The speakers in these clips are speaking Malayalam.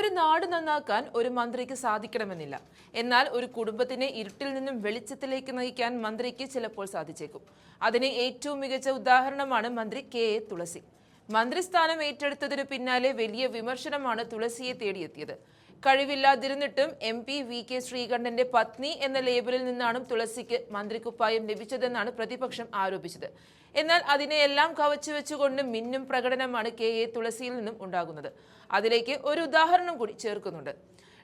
ഒരു നാട് നന്നാക്കാൻ ഒരു മന്ത്രിക്ക് സാധിക്കണമെന്നില്ല. എന്നാൽ ഒരു കുടുംബത്തിനെ ഇരുട്ടിൽ നിന്നും വെളിച്ചത്തിലേക്ക് നയിക്കാൻ മന്ത്രിക്ക് ചിലപ്പോൾ സാധിച്ചേക്കും. അതിന് ഏറ്റവും മികച്ച ഉദാഹരണമാണ് മന്ത്രി കെ.എ. തുളസി. മന്ത്രിസ്ഥാനം ഏറ്റെടുത്തതിനു പിന്നാലെ വലിയ വിമർശനമാണ് തുളസിയെ തേടിയെത്തിയത്. കഴിവില്ലാതിരുന്നിട്ടും MP VK ശ്രീകണ്ഠന്റെ പത്നി എന്ന ലേബലിൽ നിന്നാണ് തുളസിക്ക് മന്ത്രിക്കുപ്പായം ലഭിച്ചതെന്നാണ് പ്രതിപക്ഷം ആരോപിച്ചത്. എന്നാൽ അതിനെയെല്ലാം കവച്ചുവെച്ചുകൊണ്ട് മിന്നും പ്രകടനമാണ് കെ.എ. തുളസിയിൽ നിന്നും ഉണ്ടാകുന്നത്. അതിലേക്ക് ഒരു ഉദാഹരണം കൂടി ചേർക്കുന്നുണ്ട്.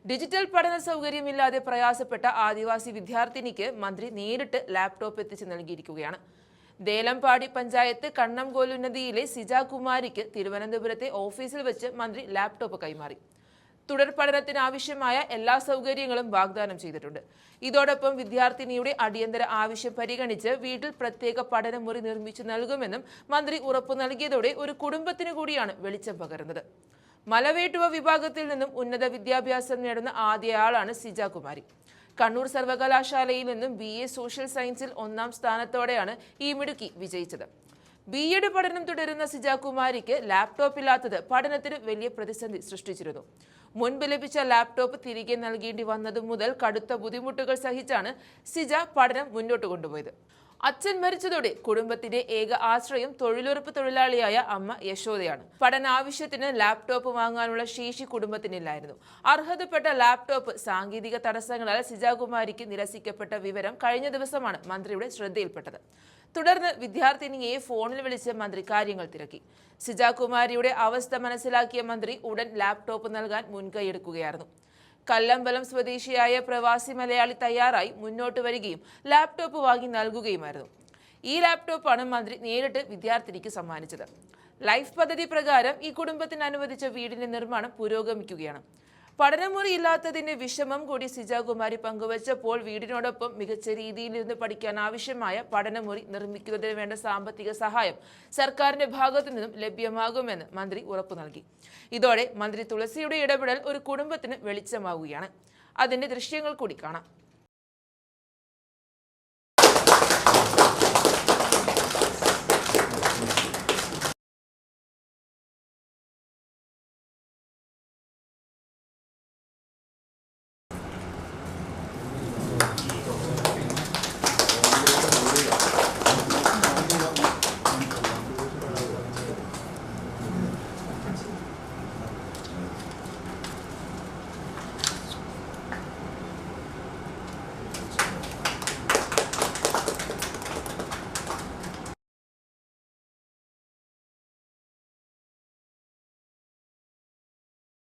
ഡിജിറ്റൽ പഠന സൗകര്യമില്ലാതെ പ്രയാസപ്പെട്ട ആദിവാസി വിദ്യാർത്ഥിനിക്ക് മന്ത്രി നേരിട്ട് ലാപ്ടോപ്പ് എത്തിച്ചു നൽകിയിരിക്കുകയാണ്. ദേലമ്പാടി പഞ്ചായത്ത് കണ്ണംകോലുന്നതിയിലെ സിജ കുമാരിക്ക് തിരുവനന്തപുരത്തെ ഓഫീസിൽ വെച്ച് മന്ത്രി ലാപ്ടോപ്പ് കൈമാറി. തുടർ പഠനത്തിനാവശ്യമായ എല്ലാ സൗകര്യങ്ങളും വാഗ്ദാനം ചെയ്തിട്ടുണ്ട്. ഇതോടൊപ്പം വിദ്യാർത്ഥിനിയുടെ അടിയന്തര ആവശ്യം പരിഗണിച്ച് വീട്ടിൽ പ്രത്യേക പഠനമുറി നിർമ്മിച്ചു നൽകുമെന്നും മന്ത്രി ഉറപ്പു നൽകിയതോടെ ഒരു കുടുംബത്തിനു കൂടിയാണ് വെളിച്ചം പകരുന്നത്. മലവേട്ടുവ വിഭാഗത്തിൽ നിന്നും ഉന്നത വിദ്യാഭ്യാസം നേടുന്ന ആദ്യയാളാണ് സിജ കുമാരി. കണ്ണൂർ സർവകലാശാലയിൽ നിന്നും BA സോഷ്യൽ സയൻസിൽ 1ാം സ്ഥാനത്തോടെയാണ് ഈ മിടുക്കി വിജയിച്ചത്. B.Ed പഠനം തുടരുന്ന സിജ കുമാരിക്ക് ലാപ്ടോപ്പ് ഇല്ലാത്തത് പഠനത്തിന് വലിയ പ്രതിസന്ധി സൃഷ്ടിച്ചിരുന്നു. മുൻപ് ലഭിച്ച ലാപ്ടോപ്പ് തിരികെ നൽകേണ്ടി വന്നതു മുതൽ കടുത്ത ബുദ്ധിമുട്ടുകൾ സഹിച്ചാണ് സിജ പഠനം മുന്നോട്ട് കൊണ്ടുപോയത്. അച്ഛൻ മരിച്ചതോടെ കുടുംബത്തിന്റെ ഏക ആശ്രയം തൊഴിലുറപ്പ് തൊഴിലാളിയായ അമ്മ യശോദയാണ്. പഠനാവശ്യത്തിന് ലാപ്ടോപ്പ് വാങ്ങാനുള്ള ശേഷി കുടുംബത്തിനില്ലായിരുന്നു. അർഹതപ്പെട്ട ലാപ്ടോപ്പ് സാങ്കേതിക തടസ്സങ്ങളാൽ സിജ കുമാരിക്ക് നിരസിക്കപ്പെട്ട വിവരം കഴിഞ്ഞ ദിവസമാണ് മന്ത്രിയുടെ ശ്രദ്ധയിൽപ്പെട്ടത്. തുടർന്ന് വിദ്യാർത്ഥിനിയെ ഫോണിൽ വിളിച്ച് മന്ത്രി കാര്യങ്ങൾ തിരക്കി. സിജ കുമാരിയുടെ അവസ്ഥ മനസ്സിലാക്കിയ മന്ത്രി ഉടൻ ലാപ്ടോപ്പ് നൽകാൻ മുൻകൈയെടുക്കുകയായിരുന്നു. കല്ലമ്പലം സ്വദേശിയായ പ്രവാസി മലയാളി തയ്യാറായി മുന്നോട്ട് വരികയും ലാപ്ടോപ്പ് വാങ്ങി നൽകുകയുമായിരുന്നു. ഈ ലാപ്ടോപ്പാണ് മന്ത്രി നേരിട്ട് വിദ്യാർത്ഥിനിക്ക് സമ്മാനിച്ചത്. ലൈഫ് പദ്ധതി പ്രകാരം ഈ കുടുംബത്തിന് അനുവദിച്ച വീടിന്റെ നിർമ്മാണം പുരോഗമിക്കുകയാണ്. പഠനമുറി ഇല്ലാത്തതിന്റെ വിഷമം കൂടി സിജ കുമാരി പങ്കുവച്ചപ്പോൾ വീടിനോടൊപ്പം മികച്ച രീതിയിലിരുന്ന് പഠിക്കാൻ ആവശ്യമായ പഠനമുറി നിർമ്മിക്കുന്നതിന് വേണ്ട സാമ്പത്തിക സഹായം സർക്കാരിന്റെ ഭാഗത്തു നിന്നും ലഭ്യമാകുമെന്ന് മന്ത്രി ഉറപ്പു നൽകി. ഇതോടെ മന്ത്രി തുളസിയുടെ ഇടപെടൽ ഒരു കുടുംബത്തിന് വെളിച്ചമാവുകയാണ്. അതിന്റെ ദൃശ്യങ്ങൾ കൂടി കാണാം.